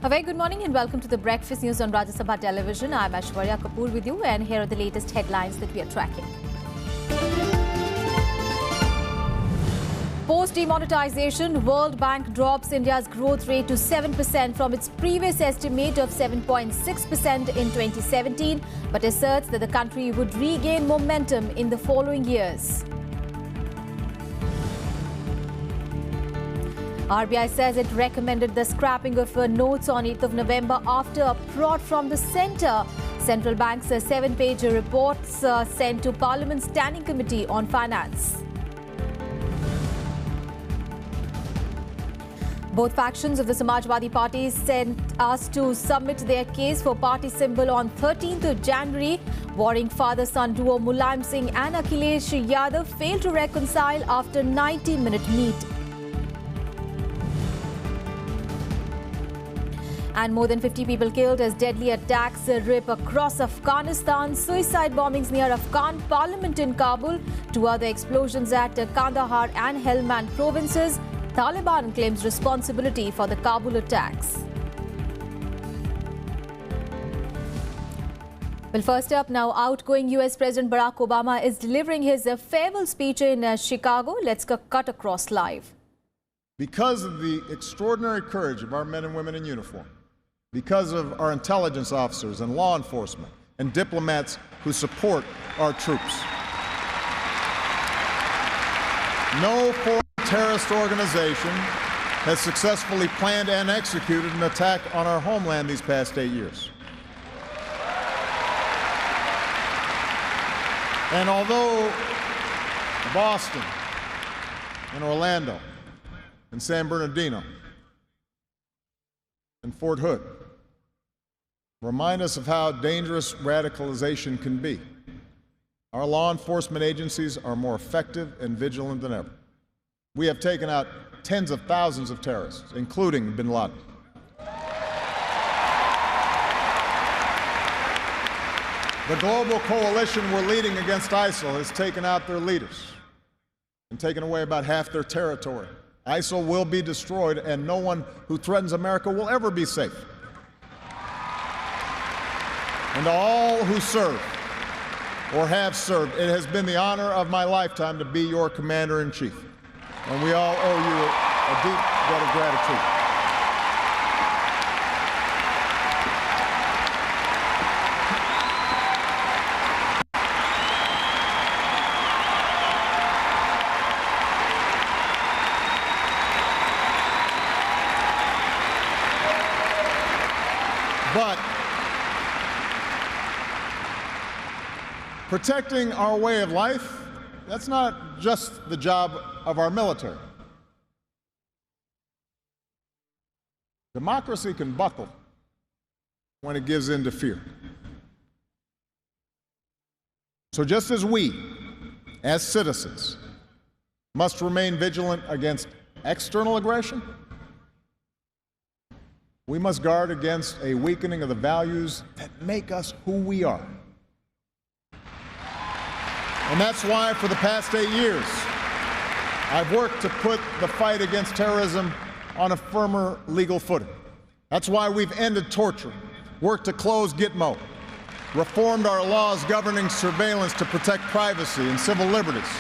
A very good morning and welcome to the Breakfast News on Rajya Sabha Television. I'm Aishwarya Kapoor with you, and here are the latest headlines that we are tracking. Post-demonetization, World Bank drops India's growth rate to 7% from its previous estimate of 7.6% in 2017, but asserts that the country would regain momentum in the following years. RBI says it recommended the scrapping of notes on 8th of November after a prod from the centre. Central Bank's 7-page reports sent to Parliament's Standing Committee on Finance. Both factions of the Samajwadi Party sent us to submit their case for party symbol on 13th of January. Warring father-son duo Mulayam Singh and Akhilesh Yadav failed to reconcile after 90-minute meet. And more than 50 people killed as deadly attacks rip across Afghanistan. Suicide bombings near Afghan parliament in Kabul. 2 other explosions at Kandahar and Helmand provinces. Taliban claims responsibility for the Kabul attacks. Well, first up now, outgoing US President Barack Obama is delivering his farewell speech in Chicago. Let's cut across live. Because of the extraordinary courage of our men and women in uniform, because of our intelligence officers and law enforcement and diplomats who support our troops, no foreign terrorist organization has successfully planned and executed an attack on our homeland these past 8 years. And although Boston and Orlando and San Bernardino and Fort Hood remind us of how dangerous radicalization can be, our law enforcement agencies are more effective and vigilant than ever. We have taken out tens of thousands of terrorists, including bin Laden. The global coalition we're leading against ISIL has taken out their leaders and taken away about half their territory. ISIL will be destroyed, and no one who threatens America will ever be safe. And to all who serve or have served, it has been the honor of my lifetime to be your commander-in-chief. And we all owe you a deep debt of gratitude. But protecting our way of life, that's not just the job of our military. Democracy can buckle when it gives in to fear. So just as we, as citizens, must remain vigilant against external aggression, we must guard against a weakening of the values that make us who we are. And that's why for the past 8 years, I've worked to put the fight against terrorism on a firmer legal footing. That's why we've ended torture, worked to close Gitmo, reformed our laws governing surveillance to protect privacy and civil liberties.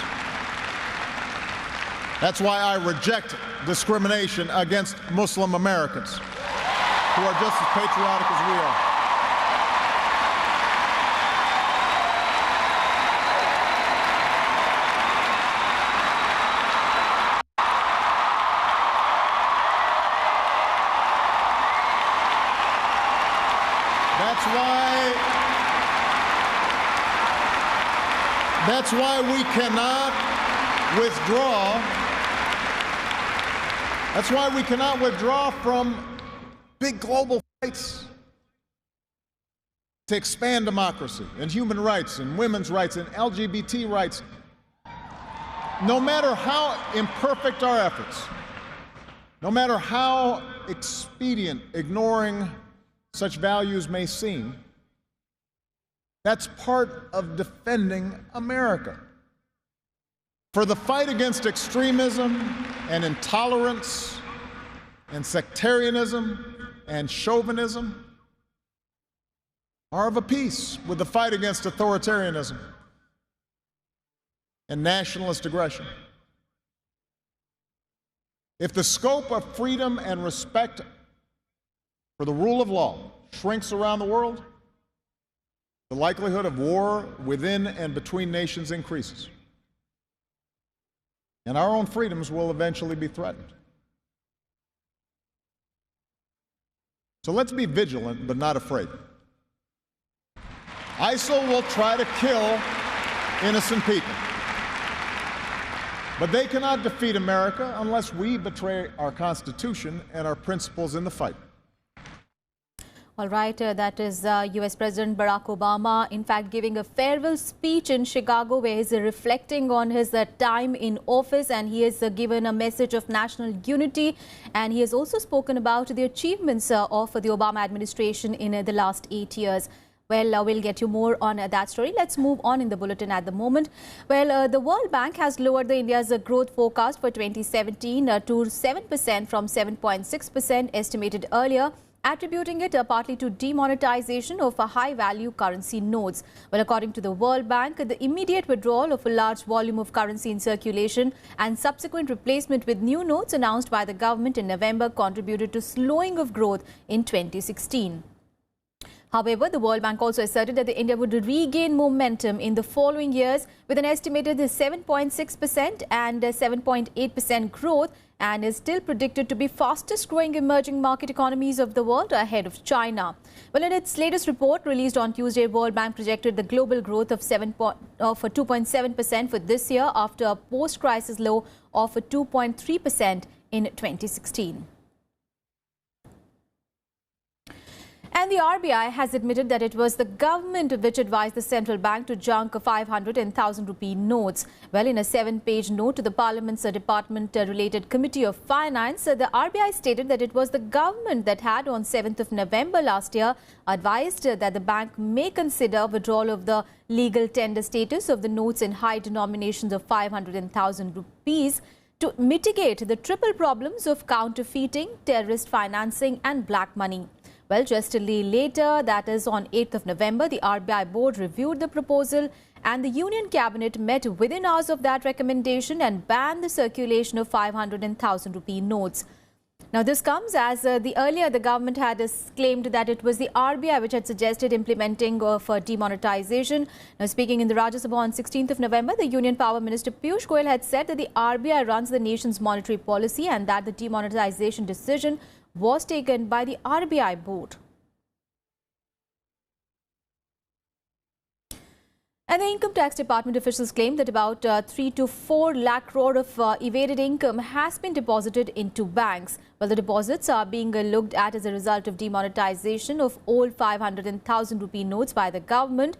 That's why I reject discrimination against Muslim Americans, who are just as patriotic as we are. That's why we cannot withdraw. That's why we cannot withdraw from big global fights to expand democracy and human rights and women's rights and LGBT rights. No matter how imperfect our efforts, no matter how expedient ignoring such values may seem, that's part of defending America. For the fight against extremism and intolerance and sectarianism and chauvinism are of a piece with the fight against authoritarianism and nationalist aggression. If the scope of freedom and respect for the rule of law shrinks around the world, the likelihood of war within and between nations increases, and our own freedoms will eventually be threatened. So let's be vigilant but not afraid. ISIL will try to kill innocent people, but they cannot defeat America unless we betray our Constitution and our principles in the fight. All right, that is U.S. President Barack Obama, in fact, giving a farewell speech in Chicago where he's reflecting on his time in office, and he has given a message of national unity, and he has also spoken about the achievements of the Obama administration in the last 8 years. Well, we'll get you more on that story. Let's move on in the bulletin at the moment. Well, the World Bank has lowered the India's growth forecast for 2017 to 7% from 7.6% estimated earlier, attributing it partly to demonetization of high-value currency notes. Well, according to the World Bank, the immediate withdrawal of a large volume of currency in circulation and subsequent replacement with new notes announced by the government in November contributed to slowing of growth in 2016. However, the World Bank also asserted that India would regain momentum in the following years with an estimated 7.6% and 7.8% growth, and is still predicted to be fastest growing emerging market economies of the world ahead of China. Well, in its latest report released on Tuesday, World Bank projected the global growth of 2.7% for this year after a post-crisis low of 2.3% in 2016. And the RBI has admitted that it was the government which advised the central bank to junk 500 and 1,000 rupee notes. Well, in a 7-page note to the Parliament's department-related Committee of Finance, the RBI stated that it was the government that had, on 7th of November last year, advised that the bank may consider withdrawal of the legal tender status of the notes in high denominations of 500 and 1,000 rupees to mitigate the triple problems of counterfeiting, terrorist financing and black money. Well, just a day later, that is on 8th of November, the RBI board reviewed the proposal and the Union Cabinet met within hours of that recommendation and banned the circulation of 500 and 1,000 rupee notes. Now, this comes as earlier the government had claimed that it was the RBI which had suggested implementing of demonetization. Now, speaking in the Rajya Sabha on 16th of November, the Union Power Minister Piyush Goyal had said that the RBI runs the nation's monetary policy and that the demonetization decision was taken by the RBI board. And the Income Tax Department officials claim that about 3 to 4 lakh crore of evaded income has been deposited into banks. Well, the deposits are being looked at as a result of demonetization of old 500 and 1,000 rupee notes by the government.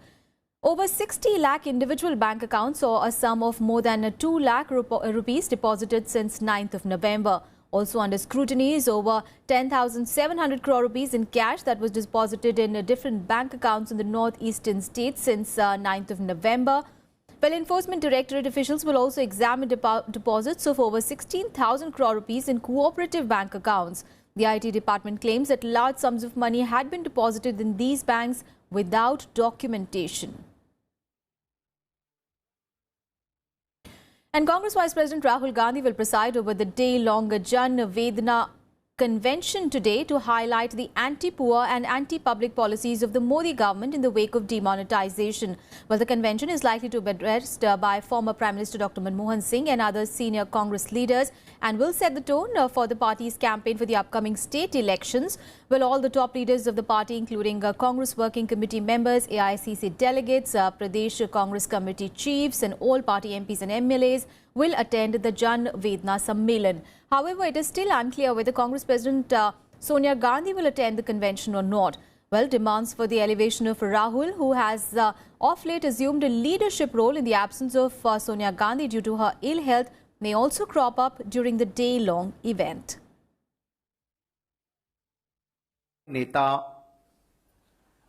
Over 60 lakh individual bank accounts saw a sum of more than 2 lakh rupees deposited since 9th of November. Also under scrutiny is over 10,700 crore rupees in cash that was deposited in different bank accounts in the northeastern states since 9th of November. Well, Enforcement Directorate officials will also examine deposits of over 16,000 crore rupees in cooperative bank accounts. The IT department claims that large sums of money had been deposited in these banks without documentation. And Congress Vice President Rahul Gandhi will preside over the day-long Jan Vedana convention today to highlight the anti-poor and anti-public policies of the Modi government in the wake of demonetization. Well, the convention is likely to be addressed by former Prime Minister Dr. Manmohan Singh and other senior Congress leaders and will set the tone for the party's campaign for the upcoming state elections. Well, all the top leaders of the party, including Congress Working Committee members, AICC delegates, Pradesh Congress Committee chiefs and all party MPs and MLAs will attend the Jan Vedana Sammelan. However, it is still unclear whether Congress President Sonia Gandhi will attend the convention or not. Well, demands for the elevation of Rahul, who has of late assumed a leadership role in the absence of Sonia Gandhi due to her ill health, may also crop up during the day-long event. नेता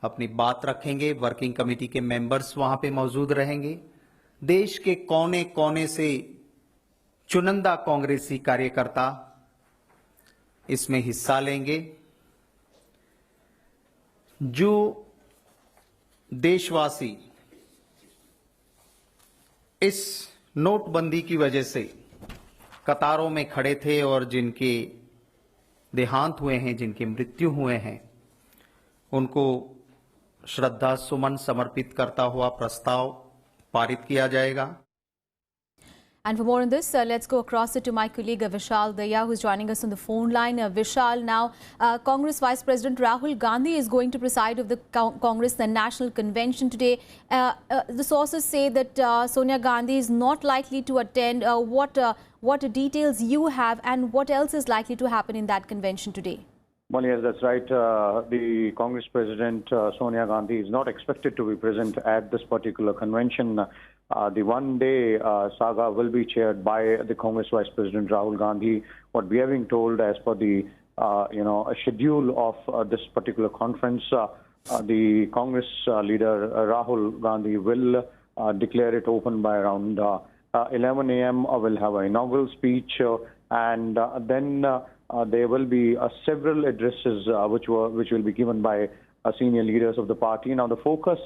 अपनी बात रखेंगे, working committee के members वहां पे मौजूद रहेंगे। देश के कोने-कोने से चुनिंदा कांग्रेसी कार्यकर्ता इसमें हिस्सा लेंगे। जो देशवासी इस नोटबंदी की वजह से कतारों में खड़े थे और जिनके देहांत हुए हैं, जिनकी मृत्यु हुए हैं, उनको श्रद्धा सुमन समर्पित करता हुआ प्रस्ताव पारित किया जाएगा। And for more on this, let's go across it to my colleague Vishal Daya, who's joining us on the phone line. Vishal, now Congress Vice President Rahul Gandhi is going to preside over the Congress National Convention today. The sources say that Sonia Gandhi is not likely to attend. What details you have, and what else is likely to happen in that convention today? Well, yes, that's right. The Congress President Sonia Gandhi is not expected to be present at this particular convention. The one-day saga will be chaired by the Congress Vice President Rahul Gandhi. What we are being told, as per the schedule of this particular conference, the Congress leader Rahul Gandhi will declare it open by around 11 a.m. Will have an inaugural speech, and then there will be several addresses which will be given by senior leaders of the party. Now, the focus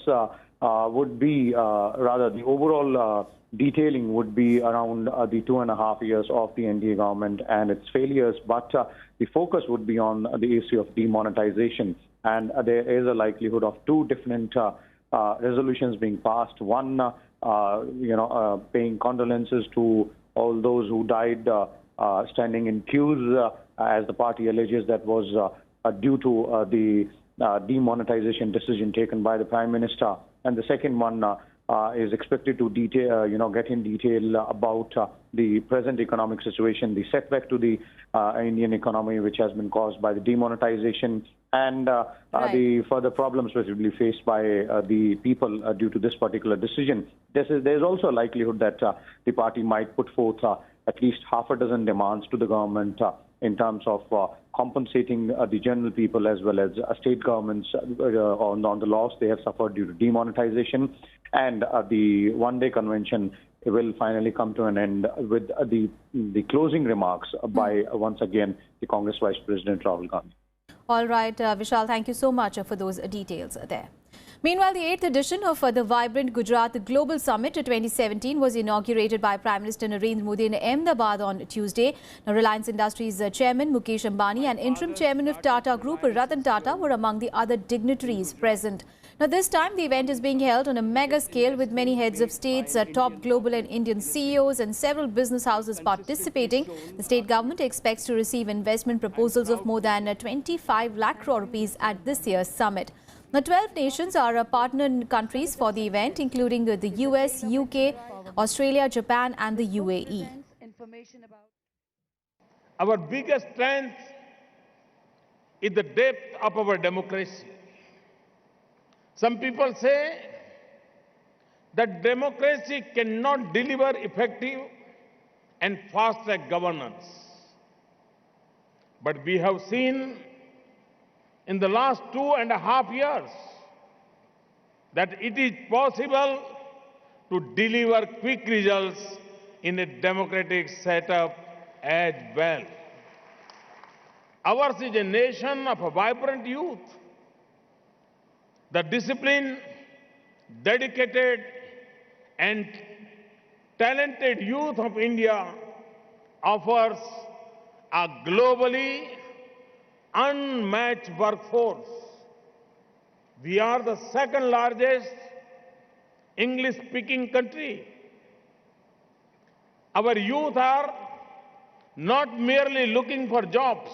would be, rather, the overall detailing would be around the 2.5 years of the NDA government and its failures, but the focus would be on the issue of demonetization. And there is a likelihood of two different resolutions being passed. One, paying condolences to all those who died standing in queues, as the party alleges that was due to the demonetization decision taken by the Prime Minister. And the second one is expected to detail, get in detail about the present economic situation, the setback to the Indian economy, which has been caused by the demonetization, and the further problems which will be faced by the people due to this particular decision. There's also a likelihood that the party might put forth at least half a dozen demands to the government in terms of compensating the general people as well as state governments on the loss they have suffered due to demonetization. And the one-day convention will finally come to an end with the closing remarks by, once again, the Congress Vice President Rahul Gandhi. All right, Vishal, thank you so much for those details there. Meanwhile, the 8th edition of the Vibrant Gujarat Global Summit 2017 was inaugurated by Prime Minister Narendra Modi in Ahmedabad on Tuesday. Now, Reliance Industries Chairman Mukesh Ambani and Interim Chairman of Tata Group Ratan Tata were among the other dignitaries present. Now, this time the event is being held on a mega scale with many heads of states, top global and Indian CEOs and several business houses participating. The state government expects to receive investment proposals of more than 25 lakh crore rupees at this year's summit. Now, 12 nations are partner countries for the event, including the US, UK, Australia, Japan and the UAE. Our biggest strength is the depth of our democracy. Some people say that democracy cannot deliver effective and fast-track governance. But we have seen in the last 2.5 years that it is possible to deliver quick results in a democratic setup as well. Ours is a nation of a vibrant youth. The disciplined, dedicated and talented youth of India offers a globally unmatched workforce. We are the second largest English-speaking country. Our youth are not merely looking for jobs.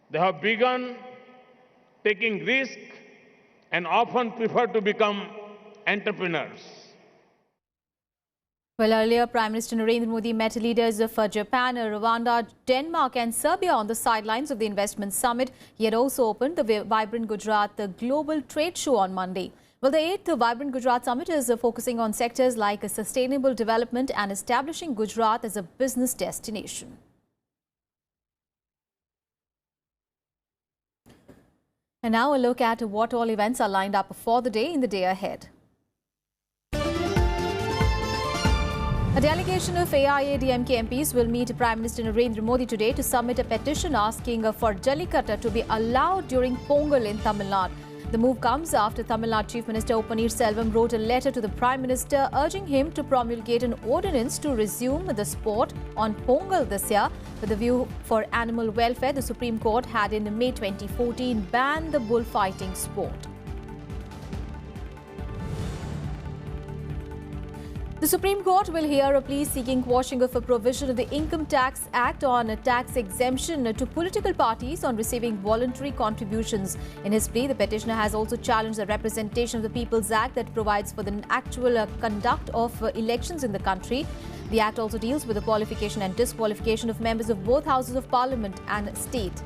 They have begun taking risks and often prefer to become entrepreneurs. Well, earlier, Prime Minister Narendra Modi met leaders of Japan, Rwanda, Denmark and Serbia on the sidelines of the investment summit. He had also opened the Vibrant Gujarat Global Trade Show on Monday. Well, the 8th Vibrant Gujarat Summit is focusing on sectors like sustainable development and establishing Gujarat as a business destination. And now a look at what all events are lined up for the day in the day ahead. A delegation of AIADMK MPs will meet Prime Minister Narendra Modi today to submit a petition asking for Jallikattu to be allowed during Pongal in Tamil Nadu. The move comes after Tamil Nadu Chief Minister O. Selvam wrote a letter to the Prime Minister urging him to promulgate an ordinance to resume the sport on Pongal this year. With a view for animal welfare, the Supreme Court had in May 2014 banned the bullfighting sport. The Supreme Court will hear a plea seeking quashing of a provision of the Income Tax Act on a tax exemption to political parties on receiving voluntary contributions. In his plea, the petitioner has also challenged the Representation of the People's Act that provides for the actual conduct of elections in the country. The Act also deals with the qualification and disqualification of members of both houses of Parliament and state.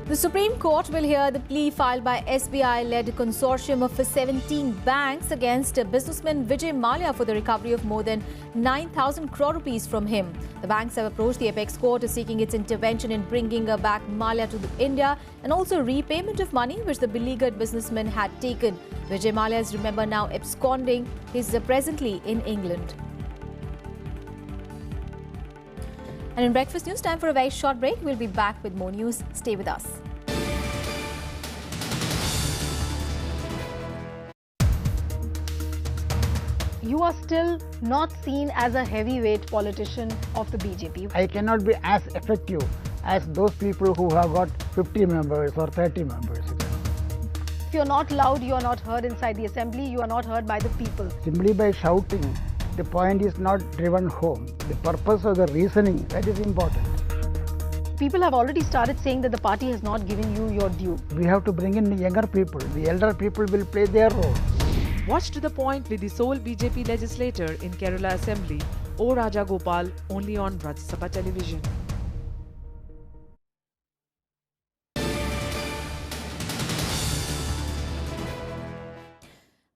The Supreme Court will hear the plea filed by SBI-led consortium of 17 banks against businessman Vijay Mallya for the recovery of more than 9,000 crore rupees from him. The banks have approached the apex court seeking its intervention in bringing back Mallya to India and also repayment of money which the beleaguered businessman had taken. Vijay Mallya is, remember, now absconding. He is presently in England. And in Breakfast News, time for a very short break. We'll be back with more news. Stay with us. You are still not seen as a heavyweight politician of the BJP. I cannot be as effective as those people who have got 50 members or 30 members. If you're not loud, you are not heard inside the assembly, you are not heard by the people. Simply by shouting, the point is not driven home. The purpose or the reasoning, that is important. People have already started saying that the party has not given you your due. We have to bring in the younger people. The elder people will play their role. Watch to the point with the sole BJP legislator in Kerala Assembly, O. Raja Gopal, only on Rajya Sabha television.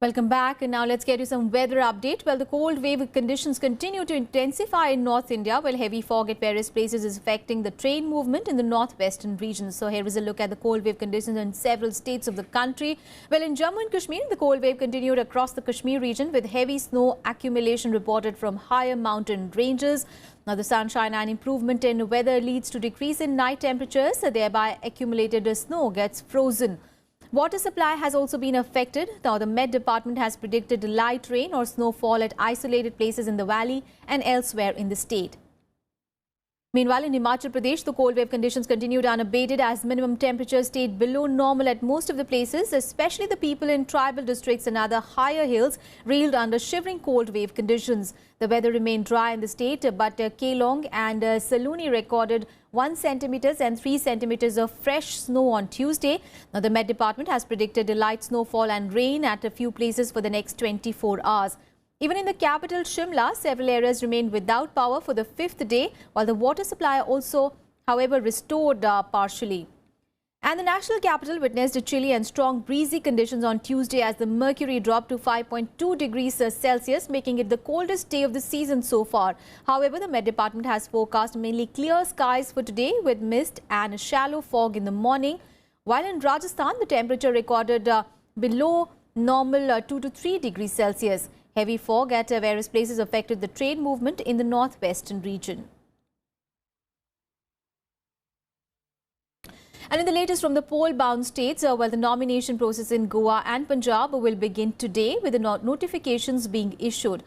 Welcome back, and now let's get you some weather update. Well, the cold wave conditions continue to intensify in North India, while heavy fog at various places is affecting the train movement in the northwestern region. So here is a look at the cold wave conditions in several states of the country. Well, in Jammu and Kashmir, the cold wave continued across the Kashmir region with heavy snow accumulation reported from higher mountain ranges. Now, the sunshine and improvement in weather leads to decrease in night temperatures, thereby accumulated snow gets frozen. Water supply has also been affected. Now, the Met Department has predicted light rain or snowfall at isolated places in the valley and elsewhere in the state. Meanwhile, in Himachal Pradesh, the cold wave conditions continued unabated as minimum temperatures stayed below normal at most of the places, especially the people in tribal districts and other higher hills reeled under shivering cold wave conditions. The weather remained dry in the state, but Kelong and Saloni recorded 1 centimeters and 3 centimeters of fresh snow on Tuesday. Now, the Met Department has predicted a light snowfall and rain at a few places for the next 24 hours. Even in the capital Shimla, several areas remained without power for the 5th day, while the water supply also, however, restored partially. And the national capital witnessed chilly and strong breezy conditions on Tuesday as the mercury dropped to 5.2 degrees Celsius, making it the coldest day of the season so far. However, the Met Department has forecast mainly clear skies for today with mist and shallow fog in the morning. While in Rajasthan, the temperature recorded below normal 2 to 3 degrees Celsius. Heavy fog at various places affected the train movement in the northwestern region. And in the latest from the poll-bound states, well, the nomination process in Goa and Punjab will begin today with the notifications being issued.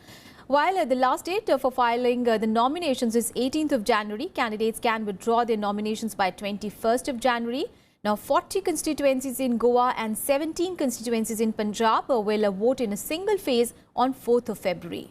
While the last date for filing the nominations is 18th of January, candidates can withdraw their nominations by 21st of January. Now, 40 constituencies in Goa and 17 constituencies in Punjab will vote in a single phase on 4th of February.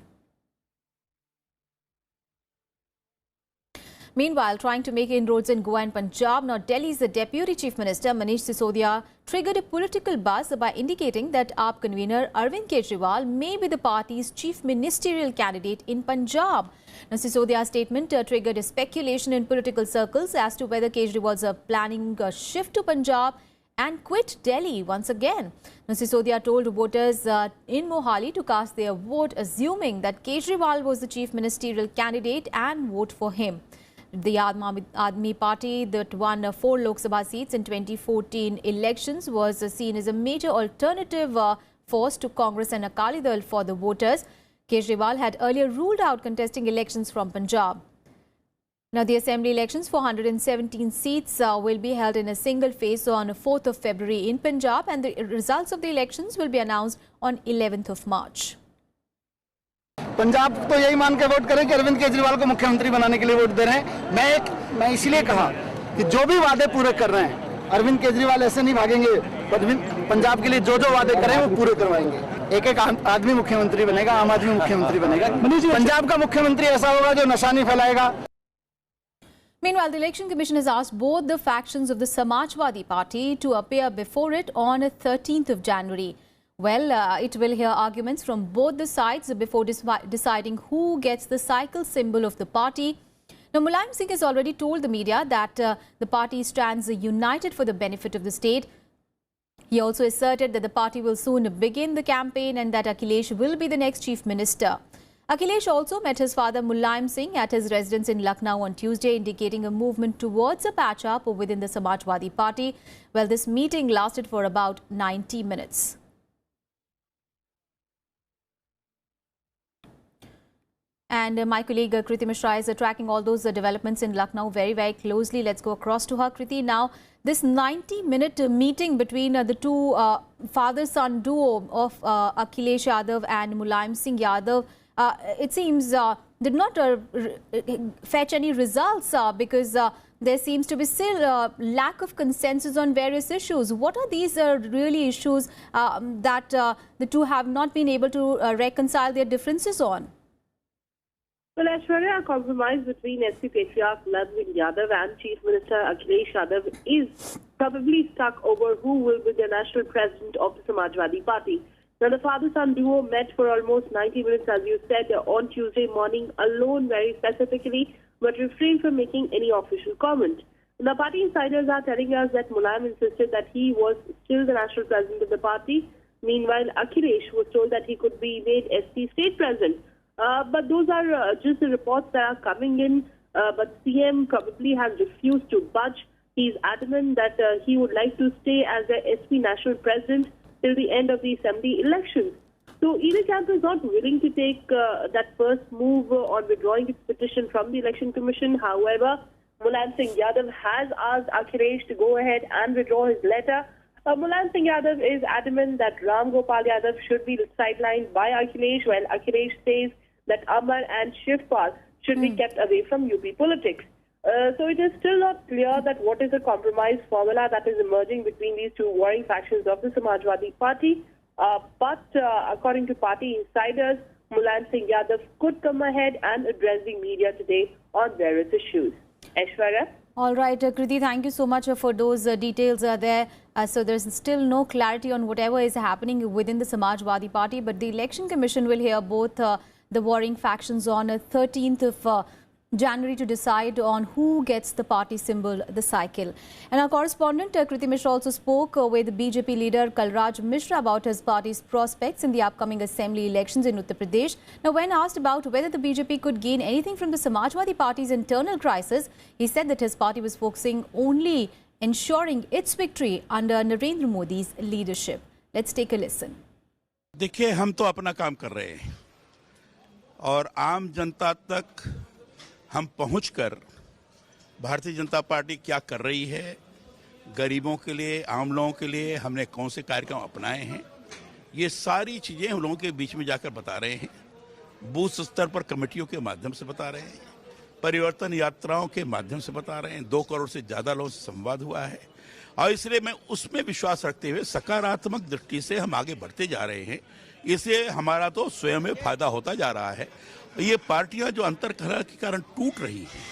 Meanwhile, trying to make inroads in Goa and Punjab, now Delhi's Deputy Chief Minister Manish Sisodia triggered a political buzz by indicating that AAP convener Arvind Kejriwal may be the party's chief ministerial candidate in Punjab. Now, Sisodia's statement triggered a speculation in political circles as to whether Kejriwal is planning a shift to Punjab and quit Delhi once again. Now, Sisodia told voters in Mohali to cast their vote, assuming that Kejriwal was the chief ministerial candidate, and vote for him. The Aam Aadmi Party that won 4 Lok Sabha seats in 2014 elections was seen as a major alternative force to Congress and Akali Dal for the voters. Kejriwal had earlier ruled out contesting elections from Punjab. Now, the assembly elections for 117 seats will be held in a single phase on 4th of February in Punjab, and the results of the elections will be announced on 11th of March. Punjab तो यही मान के vote करें कि अरविंद केजरीवाल को मुख्यमंत्री बनाने के लिए वोट दे रहे हैं। मैं इसलिए कहा कि जो भी वादे पूरे कर रहे हैं, अरविंद केजरीवाल ऐसे नहीं भागेंगे। पंजाब के लिए जो वादे करें वो पूरे करवाएंगे। एक आदमी मुख्यमंत्री बनेगा, आम आदमी मुख्यमंत्री बनेगा। पंजाब का मुख्यमंत्री ऐसा होगा जो नशा नहीं फैलाएगा। Meanwhile, the Election Commission has asked both the factions of the Samajwadi Party to appear before it on 13th of January. Well, it will hear arguments from both the sides before deciding who gets the cycle symbol of the party. Now, Mulayam Singh has already told the media that the party stands united for the benefit of the state. He also asserted that the party will soon begin the campaign and that Akhilesh will be the next chief minister. Akhilesh also met his father Mulayam Singh at his residence in Lucknow on Tuesday, indicating a movement towards a patch-up within the Samajwadi Party. Well, this meeting lasted for about 90 minutes. And my colleague Kriti Mishra is tracking all those developments in Lucknow very, very closely. Let's go across to her. Kriti, now this 90-minute meeting between the two father-son duo of Akhilesh Yadav and Mulayam Singh Yadav, it seems did not fetch any results because there seems to be still lack of consensus on various issues. What are these really issues that the two have not been able to reconcile their differences on? Well, Aishwarya, a compromise between SP Patriarch Navin Yadav and Chief Minister Akhilesh Yadav is probably stuck over who will be the national president of the Samajwadi Party. Now, the father-son duo met for almost 90 minutes, as you said, on Tuesday morning alone very specifically, but refrained from making any official comment. The party insiders are telling us that Mulayam insisted that he was still the national president of the party. Meanwhile, Akhilesh was told that he could be made SP state president. But those are just the reports that are coming in. But CM probably has refused to budge. He's adamant that he would like to stay as the SP national president till the end of the assembly elections. So either camp is not willing to take that first move on withdrawing its petition from the Election Commission. However, Mulayam Singh Yadav has asked Akhilesh to go ahead and withdraw his letter. Mulayam Singh Yadav is adamant that Ram Gopal Yadav should be sidelined by Akhilesh, while Akhilesh says that Amar and Shivpal should be kept away from UP politics. So it is still not clear that what is the compromise formula that is emerging between these two warring factions of the Samajwadi Party. But according to party insiders, Mulayam Singh Yadav could come ahead and address the media today on various issues. Aishwarya? All right, Kriti, thank you so much for those details there. So there's still no clarity on whatever is happening within the Samajwadi Party, but the Election Commission will hear both the warring factions on 13th of January to decide on who gets the party symbol, the cycle. And our correspondent Kriti Mishra also spoke with BJP leader Kalraj Mishra about his party's prospects in the upcoming assembly elections in Uttar Pradesh. Now, when asked about whether the BJP could gain anything from the Samajwadi Party's internal crisis, he said that his party was focusing only ensuring its victory under Narendra Modi's leadership. Let's take a listen. देखिए, हम तो अपना काम कर रहे हैं और आम जनता तक हम पहुंचकर भारतीय जनता पार्टी क्या कर रही है, गरीबों के लिए, आम लोगों के लिए हमने कौन से कार्यक्रम अपनाए हैं, ये सारी चीज़ें हम लोगों के बीच में जाकर बता रहे हैं। बूथ स्तर पर कमेटियों के माध्यम से बता रहे हैं, परिवर्तन यात्राओं के माध्यम से बता रहे हैं। 2 करोड़ से ज़्यादा लोगों से संवाद हुआ है और इसलिए मैं उसमें विश्वास रखते हुए सकारात्मक दृष्टि से हम आगे बढ़ते जा रहे हैं। इससे हमारा तो स्वयं में फायदा होता जा रहा है। ये पार्टियां जो अंतर्कलह के कारण टूट रही हैं,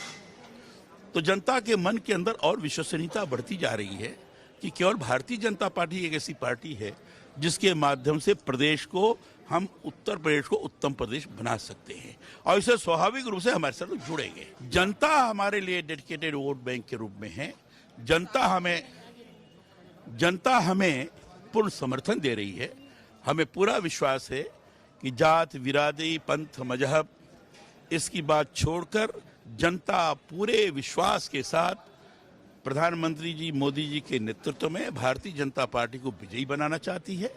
तो जनता के मन के अंदर और विश्वसनीयता बढ़ती जा रही है कि केवल भारतीय जनता पार्टी एक ऐसी पार्टी है जिसके माध्यम से प्रदेश को हम उत्तर प्रदेश को उत्तम प्रदेश बना सकते हैं और इससे स्वाभाविक रूप से हमारे साथ जुड़ेंगे। जनता हमारे लिए डेडिकेटेड वोट बैंक के रूप में है। जनता हमें पूर्ण समर्थन दे रही है। हमें पूरा विश्वास है कि जात, बिरादरी, पंथ, मजहब इसकी बात छोड़कर जनता पूरे विश्वास के साथ प्रधानमंत्री जी मोदी जी के नेतृत्व में भारतीय जनता पार्टी को विजयी बनाना चाहती है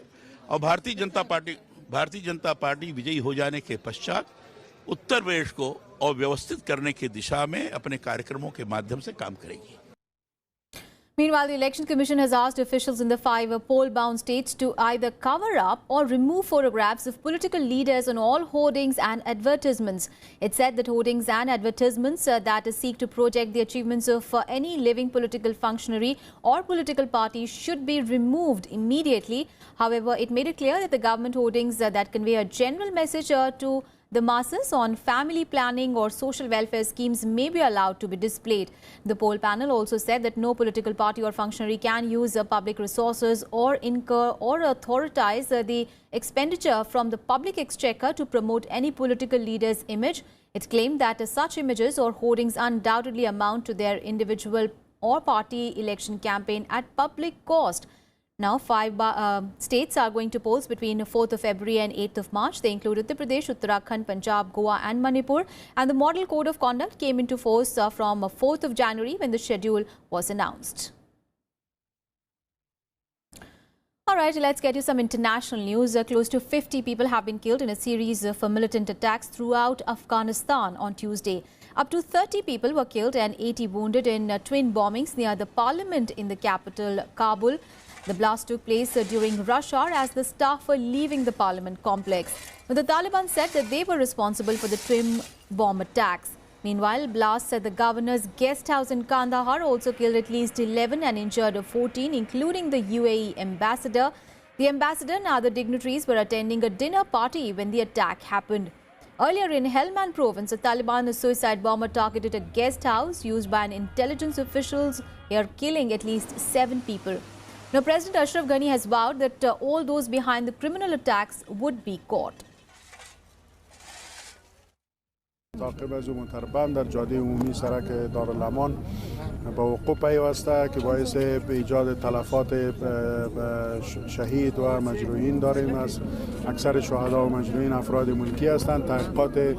और भारतीय जनता पार्टी विजयी हो जाने के पश्चात उत्तर प्रदेश को अव्यवस्थित करने की दिशा में अपने कार्यक्रमों के माध्यम से काम करेगी। Meanwhile, the Election Commission has asked officials in the 5 poll-bound states to either cover up or remove photographs of political leaders on all hoardings and advertisements. It said that hoardings and advertisements that seek to project the achievements of any living political functionary or political party should be removed immediately. However, it made it clear that the government hoardings that convey a general message to the masses on family planning or social welfare schemes may be allowed to be displayed. The poll panel also said that no political party or functionary can use public resources or incur or authorize the expenditure from the public exchequer to promote any political leader's image. It claimed that such images or hoardings undoubtedly amount to their individual or party election campaign at public cost. Now, 5 states are going to polls between 4th of February and 8th of March. They include Uttar Pradesh, Uttarakhand, Punjab, Goa and Manipur. And the Model Code of Conduct came into force from 4th of January when the schedule was announced. All right, let's get you some international news. Close to 50 people have been killed in a series of militant attacks throughout Afghanistan on Tuesday. Up to 30 people were killed and 80 wounded in twin bombings near the parliament in the capital, Kabul. The blast took place during rush hour as the staff were leaving the parliament complex. The Taliban said that they were responsible for the twin bomb attacks. Meanwhile, blasts at the governor's guest house in Kandahar also killed at least 11 and injured 14, including the UAE ambassador. The ambassador and other dignitaries were attending a dinner party when the attack happened. Earlier in Helmand province, a Taliban suicide bomber targeted a guest house used by an intelligence officials here, killing at least 7 people. Now, President Ashraf Ghani has vowed that all those behind the criminal attacks would be caught. تعقیب از اون منطقه در جاده عمومی سرک دارالامان با وقوع پیوسته که باعث ایجاد تلفات شهید و مجروحین داریم. از اکثر شهدا و مجروحین افراد ملکی هستند. تحقیقات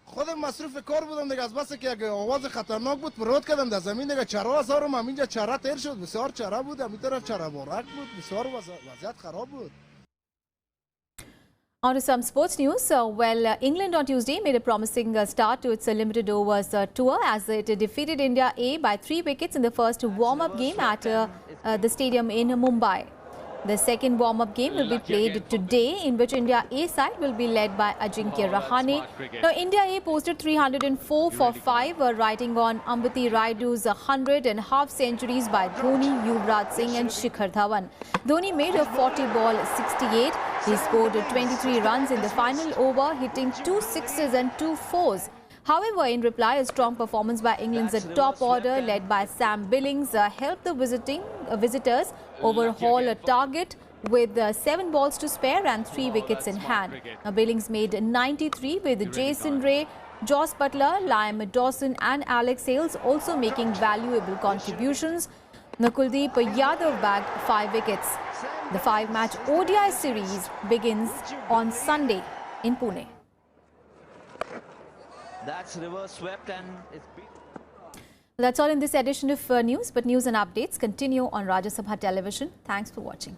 خودم مصروف کار بودم دیگه، از بس که آواز خطرناک بود پرود کردم در زمین دیگه. چرا هزارم همینجا چرا تیر شد، بسیار چرا بود، همین طرف چرا بارک بود، بسیار وضعیت خراب بود. On to some sports news. England on Tuesday made a promising start to its limited overs tour as it defeated India A by 3 wickets in the first warm-up game at the stadium in Mumbai. The second warm-up game will be played today, in which India A side will be led by Ajinkya Rahane. Now, India A posted 304 for 5, writing on Ambati Rayudu's 100 and half centuries by Dhoni, Yuvraj Singh and Shikhar Dhawan. Dhoni made a 40-ball 68. He scored 23 runs in the final over, hitting 2 sixes and 2 fours. However, in reply, a strong performance by England's top order, led by Sam Billings, helped the visitors overhaul a target with 7 balls to spare and 3 wickets in hand. Now, Billings made 93 with Jason Ray, Joss Butler, Liam Dawson and Alex Hales also making valuable contributions. Kuldeep Yadav bagged 5 wickets. The 5-match ODI series begins on Sunday in Pune. That's reverse swept and it's beat. That's all in this edition of news, but news and updates continue on Rajya Sabha Television. Thanks for watching.